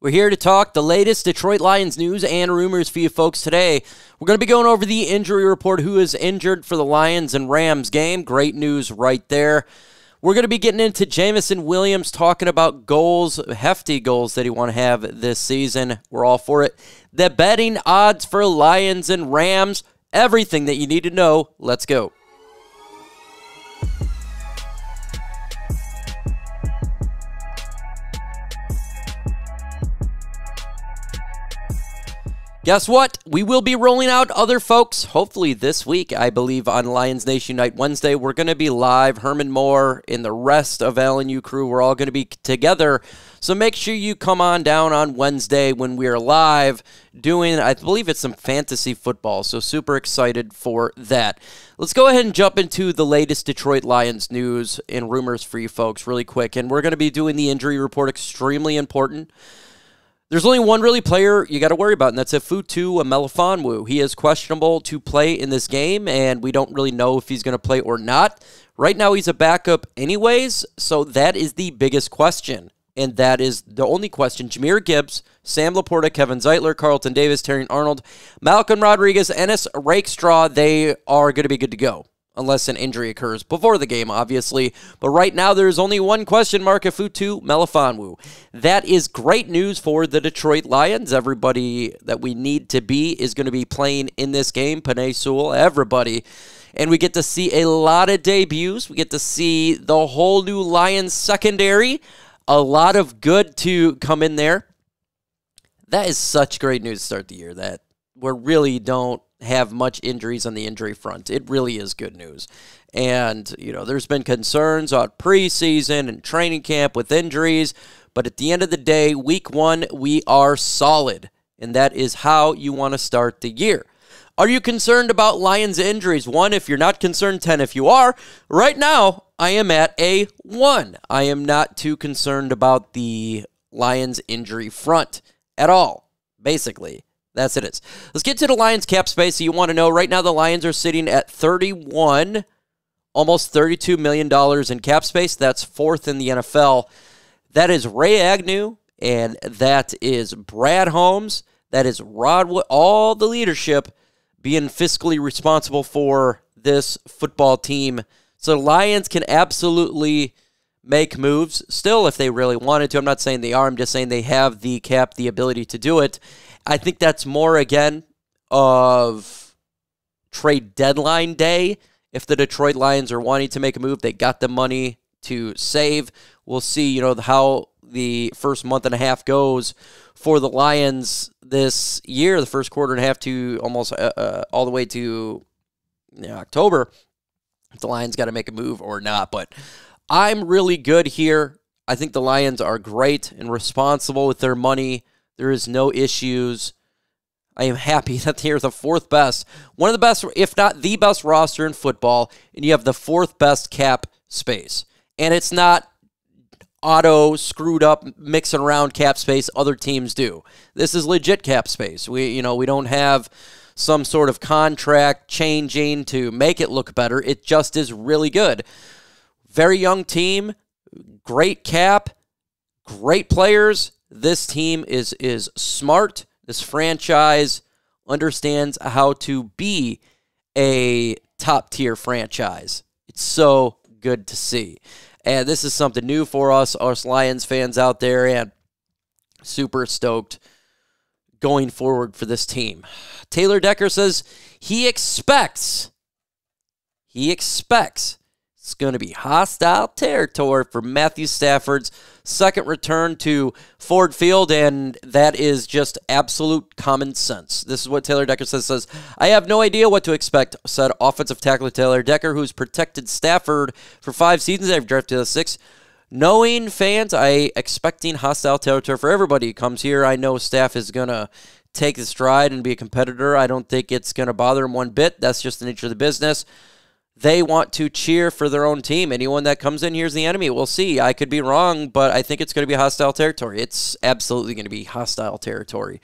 We're here to talk the latest Detroit Lions news and rumors for you folks today. We're going to be going over the injury report, who is injured for the Lions and Rams game. Great news right there. We're going to be getting into Jameson Williams, talking about goals, hefty goals that he want to have this season. We're all for it. The betting odds for Lions and Rams, everything that you need to know. Let's go. Guess what? We will be rolling out other folks, hopefully this week, I believe, on Lions Nation Night Wednesday. We're going to be live. Herman Moore and the rest of LNU crew, we're all going to be together. So make sure you come on down on Wednesday when we are live doing, I believe it's some fantasy football. So super excited for that. Let's go ahead and jump into the latest Detroit Lions news and rumors for you folks really quick. And we're going to be doing the injury report, extremely important. There's only one really player you got to worry about, and that's Ifeatu Melifonwu. He is questionable to play in this game, and we don't really know if he's going to play or not. Right now, he's a backup anyways, so that is the biggest question, and that is the only question. Jahmyr Gibbs, Sam Laporta, Kevin Zeitler, Carlton Davis, Terry Arnold, Malcolm Rodriguez, Ennis Rakestraw, they are going to be good to go, unless an injury occurs before the game, obviously. But right now, there's only one question mark, Ifeatu Melifonwu. That is great news for the Detroit Lions. Everybody that we need to be is going to be playing in this game. Penei Sewell, everybody. And we get to see a lot of debuts. We get to see the whole new Lions secondary. A lot of good to come in there. That is such great news to start the year, that we really don't have much injuries on the injury front. It really is good news. And, you know, there's been concerns on preseason and training camp with injuries, but at the end of the day, week one, we are solid, and that is how you want to start the year. Are you concerned about Lions injuries? 1, if you're not concerned. 10, if you are. Right now, I am at a 1. I am not too concerned about the Lions injury front at all, basically. That's it is. Let's get to the Lions cap space. So you want to know, right now the Lions are sitting at almost $32 million in cap space. That's 4th in the NFL. That is Ray Agnew, and that is Brad Holmes. That is Rod Wood, all the leadership being fiscally responsible for this football team. So the Lions can absolutely make moves still if they really wanted to. I'm not saying they are. I'm just saying they have the cap, the ability to do it. I think that's more, again, of trade deadline day. If the Detroit Lions are wanting to make a move, they got the money to save. We'll see, you know, how the first month and a half goes for the Lions this year, the first quarter and a half to almost all the way to October, if the Lions got to make a move or not. But I'm really good here. I think the Lions are great and responsible with their money. There is no issues. I am happy that they're the 4th best, one of the best, if not the best roster in football, and you have the 4th best cap space. And it's not auto screwed up, mixing around cap space other teams do. This is legit cap space. We don't have some sort of contract changing to make it look better. It just is really good. Very young team, great cap, great players. This team is smart. This franchise understands how to be a top-tier franchise. It's so good to see. And this is something new for us Lions fans out there, and super stoked going forward for this team. Taylor Decker says he expects it's going to be hostile territory for Matthew Stafford's second return to Ford Field, and that is just absolute common sense. This is what Taylor Decker says, I have no idea what to expect, said offensive tackler Taylor Decker, who's protected Stafford for 5 seasons. I've drafted a 6. Knowing fans, I expecting hostile territory for everybody who comes here. I know Staff is going to take the stride and be a competitor. I don't think it's going to bother him one bit. That's just the nature of the business. They want to cheer for their own team. Anyone that comes in here is the enemy. We'll see. I could be wrong, but I think it's going to be hostile territory. It's absolutely going to be hostile territory.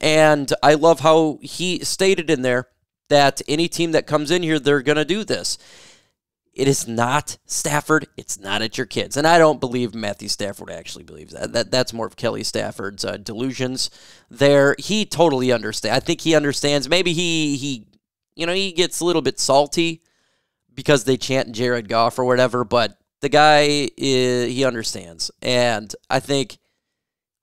And I love how he stated in there that any team that comes in here, they're going to do this. It is not Stafford. It's not at your kids. And I don't believe Matthew Stafford actually believes that. That's more of Kelly Stafford's delusions there. He totally understands. I think he understands. Maybe he gets a little bit salty because they chant Jared Goff or whatever, but the guy, he understands. And I think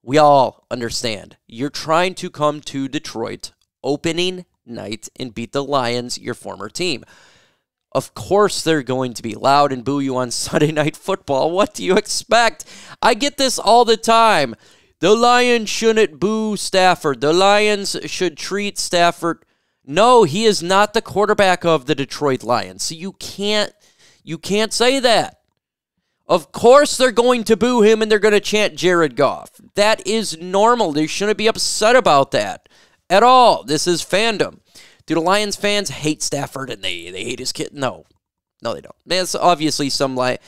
we all understand. You're trying to come to Detroit opening night and beat the Lions, your former team. Of course they're going to be loud and boo you on Sunday Night Football. What do you expect? I get this all the time. The Lions shouldn't boo Stafford. The Lions should treat Stafford. No, he is not the quarterback of the Detroit Lions. So you can't say that. Of course they're going to boo him and they're going to chant Jared Goff. That is normal. They shouldn't be upset about that at all. This is fandom. Do the Lions fans hate Stafford and they hate his kid? No, they don't. There's obviously some Lion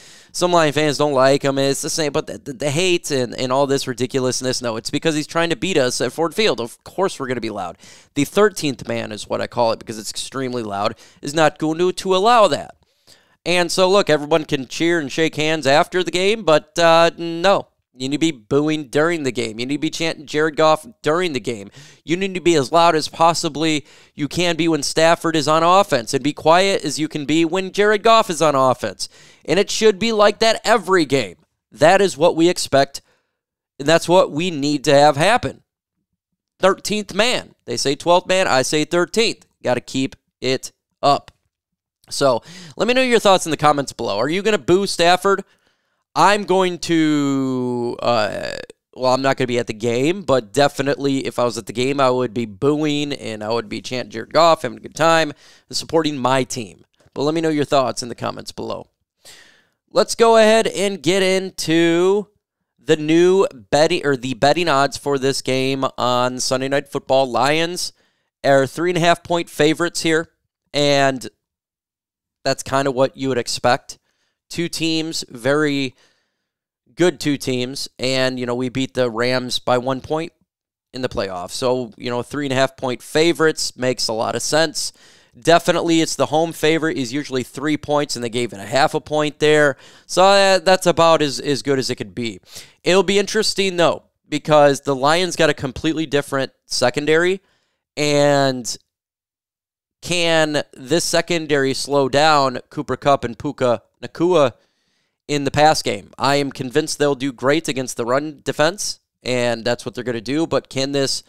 fans don't like him. It's the same, but the hate and all this ridiculousness, no, it's because he's trying to beat us at Ford Field. Of course we're going to be loud. The 13th man is what I call it because it's extremely loud, is not going to allow that. And so, look, everyone can cheer and shake hands after the game, but no. You need to be booing during the game. You need to be chanting Jared Goff during the game. You need to be as loud as possibly you can be when Stafford is on offense and be quiet as you can be when Jared Goff is on offense. And it should be like that every game. That is what we expect, and that's what we need to have happen. 13th man. They say 12th man. I say 13th. Got to keep it up. So let me know your thoughts in the comments below. Are you going to boo Stafford? I'm going to, I'm not going to be at the game, but definitely if I was at the game, I would be booing and I would be chanting Jared Goff, having a good time, and supporting my team. But let me know your thoughts in the comments below. Let's go ahead and get into the new betting odds for this game on Sunday Night Football. Lions are 3.5-point favorites here, and that's kind of what you would expect. Two teams, very good two teams, and, we beat the Rams by 1 point in the playoffs. So, 3.5-point favorites makes a lot of sense. Definitely, it's the home favorite is usually 3 points, and they gave it a 0.5 point there. So that's about as good as it could be. It'll be interesting, though, because the Lions got a completely different secondary, and can this secondary slow down Cooper Kupp and Puka Nacua in the pass game? I am convinced they'll do great against the run defense, and that's what they're going to do. But can this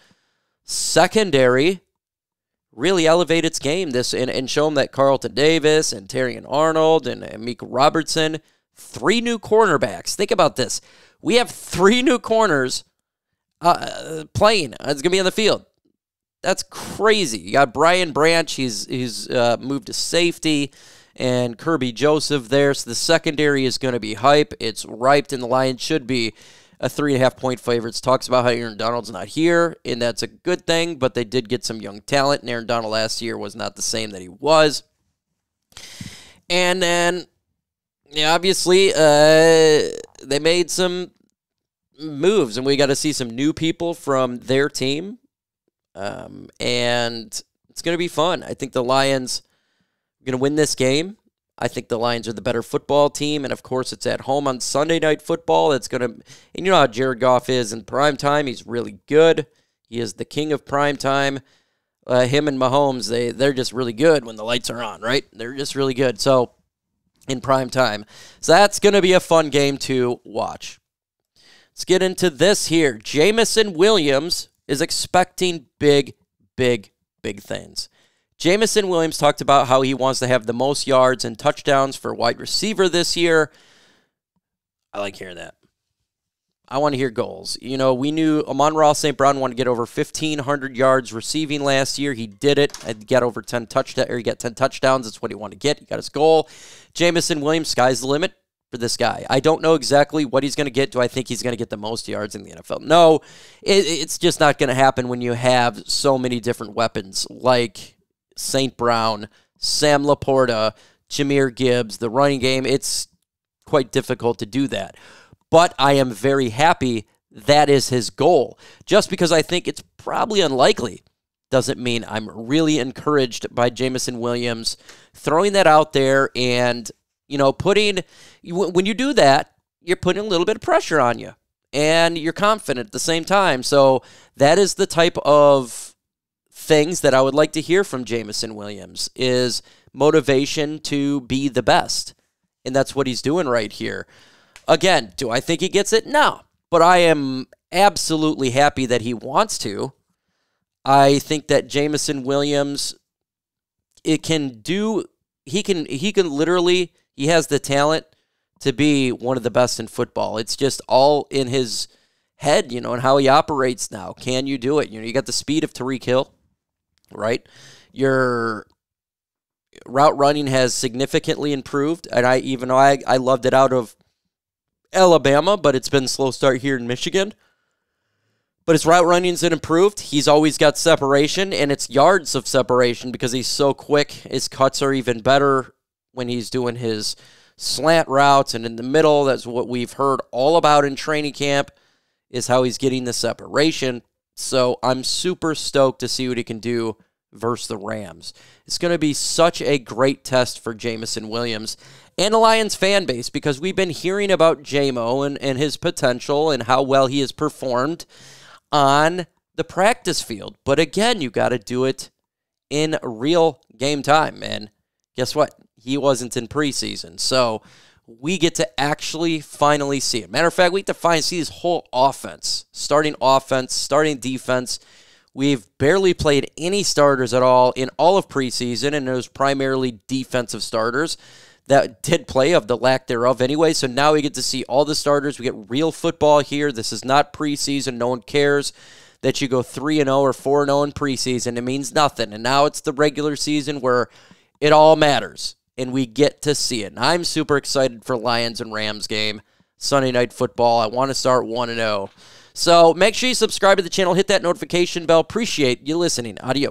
secondary really elevate its game and show them that Carlton Davis and Terrion Arnold and Mika Robertson, 3 new cornerbacks. Think about this. We have 3 new corners playing. It's going to be on the field. That's crazy. You got Brian Branch. He's moved to safety, and Kirby Joseph there. So the secondary is going to be hype. It's ripe, and the Lions should be a 3.5-point favorites. Talks about how Aaron Donald's not here, and that's a good thing, but they did get some young talent, and Aaron Donald last year was not the same that he was. And then, obviously, they made some moves, and we got to see some new people from their team. And it's going to be fun. I think the Lions are going to win this game. I think the Lions are the better football team, and of course it's at home on Sunday Night Football. It's going to, and you know how Jared Goff is in prime time. He's really good. He is the king of prime time. Him and Mahomes, they're just really good when the lights are on, right? They're just really good. So in prime time, so that's going to be a fun game to watch. Let's get into this here. Jameson Williams is expecting big things. Jameson Williams talked about how he wants to have the most yards and touchdowns for wide receiver this year. I like hearing that. I want to hear goals. We knew Amon-Ra St. Brown wanted to get over 1,500 yards receiving last year. He did it. He got 10 touchdowns. That's what he wanted to get. He got his goal. Jameson Williams, sky's the limit for this guy. I don't know exactly what he's going to get. Do I think he's going to get the most yards in the NFL? No, it's just not going to happen when you have so many different weapons like St. Brown, Sam Laporta, Jahmyr Gibbs, the running game. It's quite difficult to do that. But I am very happy that is his goal. Just because I think it's probably unlikely doesn't mean I'm really encouraged by Jameson Williams throwing that out there and when you do that, you're putting a little bit of pressure on you, and you're confident at the same time. So that is the type of things that I would like to hear from Jameson Williams, is motivation to be the best. And that's what he's doing right here. Again, do I think he gets it? No. But I am absolutely happy that he wants to. I think that Jameson Williams, he can literally, he has the talent to be one of the best in football. It's just all in his head, and how he operates now. Can you do it? You got the speed of Tyreek Hill, right? Your route running has significantly improved, and even though I loved it out of Alabama, but it's been a slow start here in Michigan. But his route running's improved. He's always got separation, and it's yards of separation because he's so quick. His cuts are even better when he's doing his slant routes and in the middle. That's what we've heard all about in training camp, is how he's getting the separation. So I'm super stoked to see what he can do versus the Rams. It's going to be such a great test for Jameson Williams and the Lions fan base, because we've been hearing about J-Mo and his potential and how well he has performed on the practice field. But again, you got to do it in real game time. And guess what? He wasn't in preseason. So we get to actually finally see it. Matter of fact, we get to finally see his whole offense, starting defense. We've barely played any starters at all in all of preseason, and it was primarily defensive starters that did play, of the lack thereof anyway. So now we get to see all the starters. We get real football here. This is not preseason. No one cares that you go 3-0 or 4-0 in preseason. It means nothing. And now it's the regular season where it all matters, and we get to see it. And I'm super excited for Lions and Rams game, Sunday Night Football. I want to start 1-0. So make sure you subscribe to the channel, hit that notification bell. Appreciate you listening. Adios.